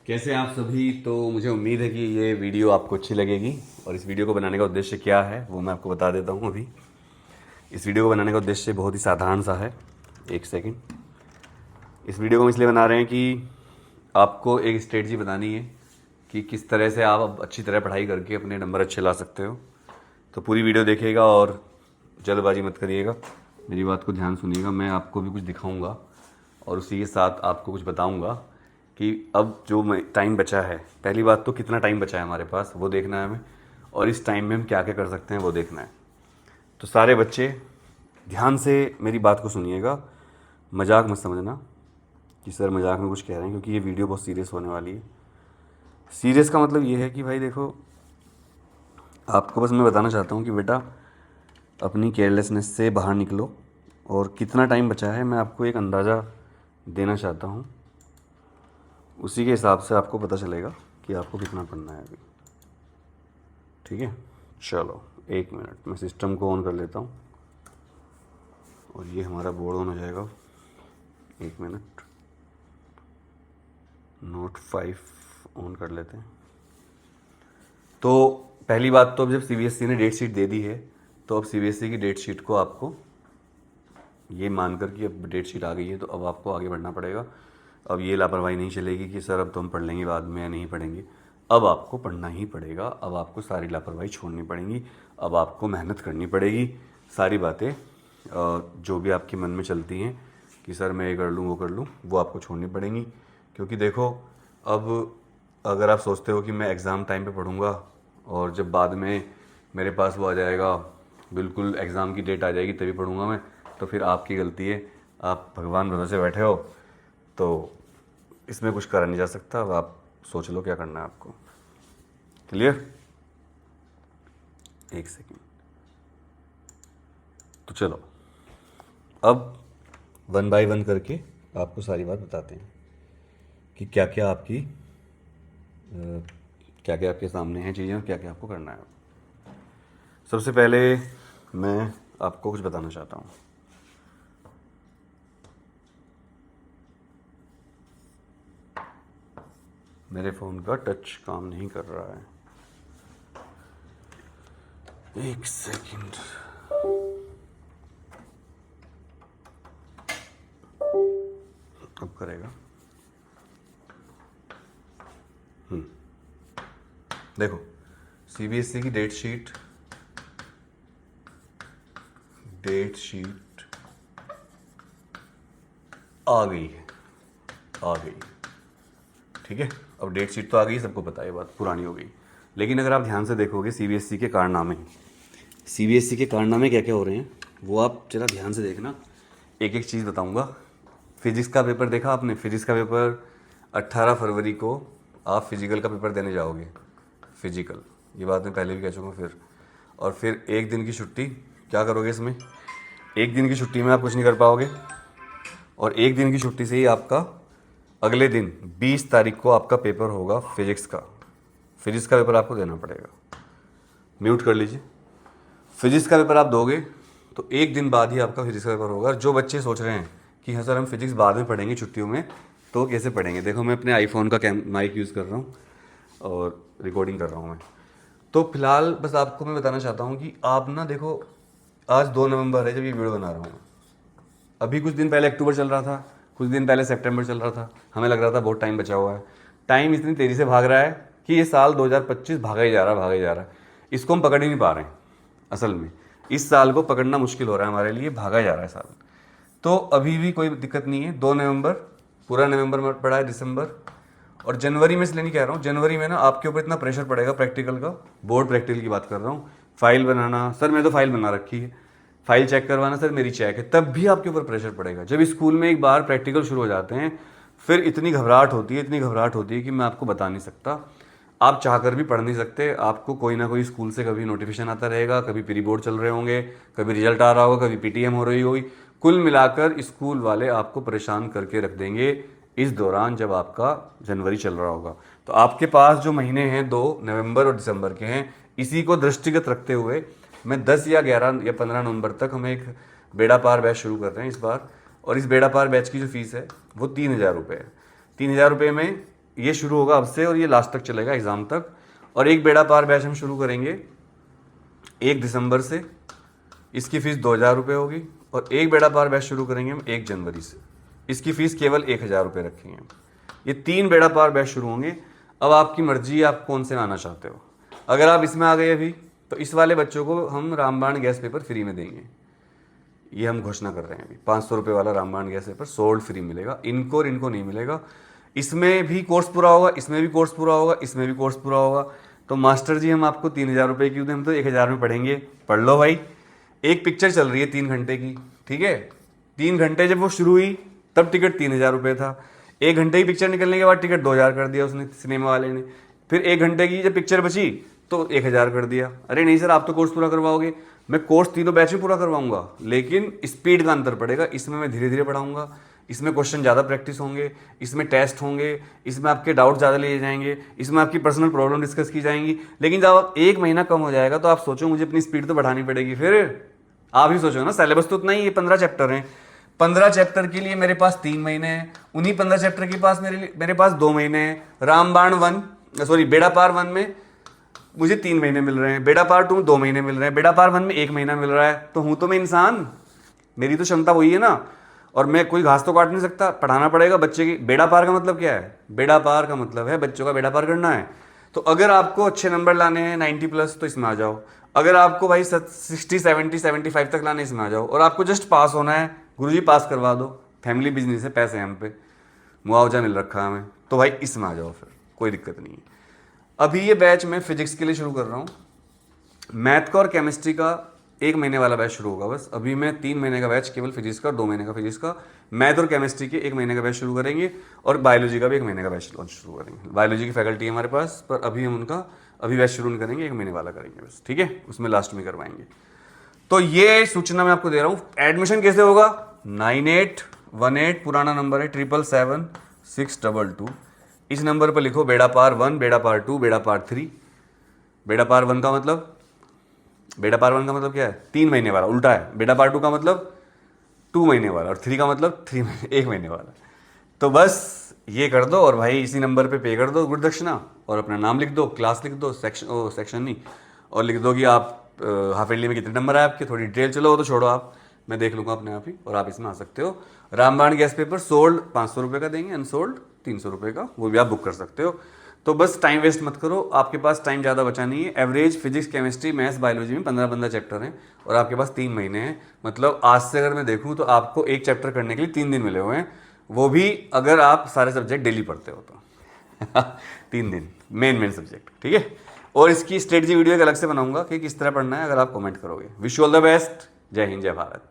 कैसे हैं आप सभी। तो मुझे उम्मीद है कि ये वीडियो आपको अच्छी लगेगी और इस वीडियो को बनाने का उद्देश्य क्या है वो मैं आपको बता देता हूँ अभी। इस वीडियो को बनाने का उद्देश्य बहुत ही साधारण सा है। एक सेकंड। इस वीडियो को हम इसलिए बना रहे हैं कि आपको एक स्ट्रेटजी बतानी है कि किस तरह से आप अब अच्छी तरह पढ़ाई करके अपने नंबर अच्छे ला सकते हो। तो पूरी वीडियो देखिएगा और जल्दबाजी मत करिएगा, मेरी बात को ध्यान सुनिएगा। मैं आपको भी कुछ दिखाऊंगा और उसी के साथ आपको कुछ बताऊंगा कि अब जो टाइम बचा है, पहली बात तो कितना टाइम बचा है हमारे पास वो देखना है हमें, और इस टाइम में हम क्या क्या कर सकते हैं वो देखना है। तो सारे बच्चे ध्यान से मेरी बात को सुनिएगा, मजाक मत समझना कि सर मजाक में कुछ कह रहे हैं, क्योंकि ये वीडियो बहुत सीरियस होने वाली है। सीरियस का मतलब ये है कि भाई देखो, आपको बस मैं बताना चाहता हूँ कि बेटा अपनी केयरलेसनेस से बाहर निकलो, और कितना टाइम बचा है मैं आपको एक अंदाज़ा देना चाहता हूँ। उसी के हिसाब से आपको पता चलेगा कि आपको कितना पढ़ना है अभी। ठीक है, चलो एक मिनट, मैं सिस्टम को ऑन कर लेता हूँ और ये हमारा बोर्ड ऑन हो जाएगा। एक मिनट, नोट 5 ऑन कर लेते हैं। तो पहली बात तो अब जब सीबीएसई ने डेट शीट दे दी है, तो अब सीबीएसई की डेट शीट को आपको ये मानकर कि अब डेट शीट आ गई है तो अब आपको आगे बढ़ना पड़ेगा। अब ये लापरवाही नहीं चलेगी कि सर अब तो हम पढ़ लेंगे बाद में या नहीं पढ़ेंगे। अब आपको पढ़ना ही पड़ेगा, अब आपको सारी लापरवाही छोड़नी पड़ेगी, अब आपको मेहनत करनी पड़ेगी। सारी बातें जो भी आपके मन में चलती हैं कि सर मैं ये कर लूँ वो कर लूँ, वो आपको छोड़नी पड़ेंगी। क्योंकि देखो, अब अगर आप सोचते हो कि मैं एग्ज़ाम टाइम पे पढ़ूँगा और जब बाद में मेरे पास वो आ जाएगा, बिल्कुल एग्ज़ाम की डेट आ जाएगी तभी पढ़ूँगा मैं, तो फिर आपकी गलती है। आप भगवान भरोसे बैठे हो तो इसमें कुछ करा नहीं जा सकता। अब आप सोच लो क्या करना है आपको। क्लियर? एक सेकेंड। तो चलो अब वन बाय वन करके आपको सारी बात बताते हैं कि क्या क्या आपकी क्या क्या आपके सामने हैं चीज़ें और क्या क्या आपको करना है। सबसे पहले मैं आपको कुछ बताना चाहता हूँ। मेरे फ़ोन का टच काम नहीं कर रहा है, एक सेकंड। अब करेगा। देखो, सीबीएसई की डेट शीट आ गई है, आ गई। ठीक है, अब डेट शीट तो आ गई, सबको पता है, ये बात पुरानी हो गई। लेकिन अगर आप ध्यान से देखोगे सीबीएसई के कारनामे क्या क्या हो रहे हैं वो आप जरा ध्यान से देखना। एक एक चीज़ बताऊंगा। फिजिक्स का पेपर देखा आपने? फिजिक्स का पेपर 18 फरवरी को आप फिजिकल का पेपर देने जाओगे। फिजिकल, ये बात मैं पहले भी कह चुका हूँ। और फिर एक दिन की छुट्टी, क्या करोगे इसमें? एक दिन की छुट्टी में आप कुछ नहीं कर पाओगे, और एक दिन की छुट्टी से ही आपका अगले दिन 20 तारीख को आपका पेपर होगा फिजिक्स का। फिजिक्स का पेपर आपको देना पड़ेगा। म्यूट कर लीजिए। फिजिक्स का पेपर आप दोगे तो एक दिन बाद ही आपका फिजिक्स का पेपर होगा। जो बच्चे सोच रहे हैं कि हाँ सर हम फिजिक्स बाद में पढ़ेंगे छुट्टियों में, तो कैसे पढ़ेंगे? देखो, मैं अपने आईफोन का माइक यूज़ कर रहा हूँ और रिकॉर्डिंग कर रहा हूँ मैं। तो फिलहाल बस आपको मैं बताना चाहता हूँ कि आप ना देखो, आज 2 नवंबर है जब ये वीडियो बना रहा हूँ। अभी कुछ दिन पहले अक्टूबर चल रहा था, कुछ दिन पहले सितंबर चल रहा था। हमें लग रहा था बहुत टाइम बचा हुआ है। टाइम इतनी तेज़ी से भाग रहा है कि ये साल 2025 भागा ही जा रहा है, भागा ही जा रहा है। इसको हम पकड़ ही नहीं पा रहे हैं। असल में इस साल को पकड़ना मुश्किल हो रहा है हमारे लिए, भागा जा रहा है साल। तो अभी भी कोई दिक्कत नहीं है। 2 नवंबर, पूरा नवंबर में पड़ा है, दिसंबर और जनवरी में, इसलिए नहीं कह रहा हूँ। जनवरी में ना आपके ऊपर इतना प्रेशर पड़ेगा प्रैक्टिकल का, बोर्ड प्रैक्टिकल की बात कर रहा हूँ। फाइल बनाना, सर मैं तो फाइल बना रखी है। फाइल चेक करवाना, सर मेरी चेक है। तब भी आपके ऊपर प्रेशर पड़ेगा। जब स्कूल में एक बार प्रैक्टिकल शुरू हो जाते हैं, फिर इतनी घबराहट होती है, इतनी घबराहट होती है कि मैं आपको बता नहीं सकता। आप चाहकर भी पढ़ नहीं सकते। आपको कोई ना कोई स्कूल से कभी नोटिफिकेशन आता रहेगा, कभी प्री बोर्ड चल रहे होंगे, कभी रिजल्ट आ रहा होगा, कभी पीटीएम हो रही होगी। कुल मिलाकर स्कूल वाले आपको परेशान करके रख देंगे इस दौरान जब आपका जनवरी चल रहा होगा। तो आपके पास जो महीने हैं 2 नवंबर और दिसंबर के हैं, इसी को दृष्टिगत रखते हुए मैं 10 या 11 या 15 नवंबर तक हम एक बेड़ा पार बैच शुरू कर रहे हैं इस बार। और इस बेड़ा पार बैच की जो फीस है वो 3,000 रुपये है। 3,000 रुपये में ये शुरू होगा अब से और ये लास्ट तक चलेगा एग्ज़ाम तक। और एक बेड़ा पार बैच हम शुरू करेंगे 1 दिसंबर से, इसकी फ़ीस 2,000 रुपये होगी। और एक बेड़ा पार बैच शुरू करेंगे हम 1 जनवरी से, इसकी फ़ीस केवल 1,000 रुपये रखेंगे हम। ये 3 बेड़ा पार बैच शुरू होंगे। अब आपकी मर्जी, आप कौन से में आना चाहते हो। अगर आप इसमें आ गए अभी, तो इस वाले बच्चों को हम रामबाण गैस पेपर फ्री में देंगे। ये हम घोषणा कर रहे हैं अभी, 500 रुपये वाला रामबाण गैस पेपर सोल्ड फ्री मिलेगा इनको, और इनको नहीं मिलेगा। इसमें भी कोर्स पूरा होगा, इसमें भी कोर्स पूरा होगा, इसमें भी कोर्स पूरा होगा। तो मास्टर जी हम आपको 3,000 रुपये क्यों दें, हम तो 1,000 में पढ़ेंगे। पढ़ लो भाई। एक पिक्चर चल रही है 3 घंटे की, ठीक है। 3 घंटे जब वो शुरू हुई तब टिकट 3,000 रुपये था। 1 घंटे की पिक्चर निकलने के बाद टिकट 2,000 कर दिया उसने, सिनेमा वाले ने। फिर 1 घंटे की जब पिक्चर बची तो 1,000 कर दिया। अरे नहीं सर, आप तो कोर्स पूरा करवाओगे। मैं कोर्स तीनों बैच में पूरा करवाऊंगा, लेकिन स्पीड का अंतर पड़ेगा। इसमें मैं धीरे धीरे पढ़ाऊंगा, इसमें क्वेश्चन ज़्यादा प्रैक्टिस होंगे, इसमें टेस्ट होंगे, इसमें आपके डाउट ज़्यादा लिए जाएंगे, इसमें आपकी पर्सनल प्रॉब्लम डिस्कस की जाएंगी। लेकिन जब आप 1 महीना कम हो जाएगा तो आप सोचो मुझे अपनी स्पीड तो बढ़ानी पड़ेगी। फिर आप ही सोचो ना, सिलेबस तो उतना ही है, 15 चैप्टर हैं। 15 चैप्टर के लिए मेरे पास 3 महीने हैं, उन्हीं 15 चैप्टर के पास मेरे पास 2 महीने हैं। रामबाण बेड़ा पार 1 में मुझे 3 महीने मिल रहे हैं, बेड़ा पार 2 2 महीने मिल रहे हैं, बेड़ा पार 1 में 1 महीना मिल रहा है। तो हूं तो मैं इंसान, मेरी तो क्षमता वही है ना। और मैं कोई घास तो काट नहीं सकता, पढ़ाना पड़ेगा बच्चे की। बेड़ा पार का मतलब क्या है? बेड़ा पार का मतलब है बच्चों का बेड़ा पार करना है। तो अगर आपको अच्छे नंबर लाने हैं 90+ तो इसमें आ जाओ। अगर आपको भाई 60 70 75 तक लाने, इसमें आ जाओ। और आपको जस्ट पास होना है, गुरुजी पास करवा दो, फैमिली बिजनेस है, पैसे हैं हम पे, मुआवजा मिल रखा है हमें, तो भाई इसमें आ जाओ, फिर कोई दिक्कत नहीं है। अभी ये बैच मैं फिजिक्स के लिए शुरू कर रहा हूँ। मैथ का और केमिस्ट्री का 1 महीने वाला बैच शुरू होगा बस। अभी मैं 3 महीने का बैच केवल फिजिक्स का, 2 महीने का फिजिक्स का, मैथ और केमिस्ट्री के 1 महीने का बैच शुरू करेंगे। और बायोलॉजी का भी 1 महीने का बैच लॉन्च शुरू करेंगे। बायोलॉजी की फैकल्टी है हमारे पास, पर अभी हम उनका अभी बैच शुरू नहीं करेंगे, 1 महीने वाला करेंगे बस, ठीक है। उसमें लास्ट में करवाएंगे। तो ये सूचना मैं आपको दे रहा हूँ। एडमिशन कैसे होगा? 9818 पुराना नंबर है, 777 622। इस नंबर पर लिखो बेड़ा पार 1, बेड़ा पार 2, बेड़ा पार 3। बेड़ा पार 1 का मतलब, बेड़ा पार 1 का मतलब क्या है? 3 महीने वाला, उल्टा है। बेड़ा पार 2 का मतलब 2 महीने वाला, और 3 का मतलब 1 महीने वाला। तो बस ये कर दो, और भाई इसी नंबर पे पे कर दो गुरुदक्षिणा, और अपना नाम लिख दो, क्लास लिख दो, सेक्शन नहीं, और लिख दो कि आप हाफ ईयरली में कितने नंबर आए आपके। थोड़ी डिटेल चलो, वो तो छोड़ो आप, मैं देख लूँगा अपने आप ही, और आप इसमें आ सकते हो। रामबाण गैस पेपर सोल्ड 500 रुपये का देंगे, अनसोल्ड 300 रुपये का, वो भी आप बुक कर सकते हो। तो बस टाइम वेस्ट मत करो, आपके पास टाइम ज़्यादा बचा नहीं है। Average physics chemistry maths biology में 15 चैप्टर हैं, और आपके पास 3 महीने हैं। मतलब आज से अगर मैं देखूँ तो आपको एक चैप्टर करने के लिए 3 दिन मिले हुए हैं, वो भी अगर आप सारे सब्जेक्ट डेली पढ़ते हो तो 3 दिन मेन सब्जेक्ट, ठीक है। और इसकी स्ट्रेटजी वीडियो एक अलग से बनाऊंगा कि किस तरह पढ़ना है, अगर आप कमेंट करोगे। Wish you all the best. जय हिंद, जय भारत।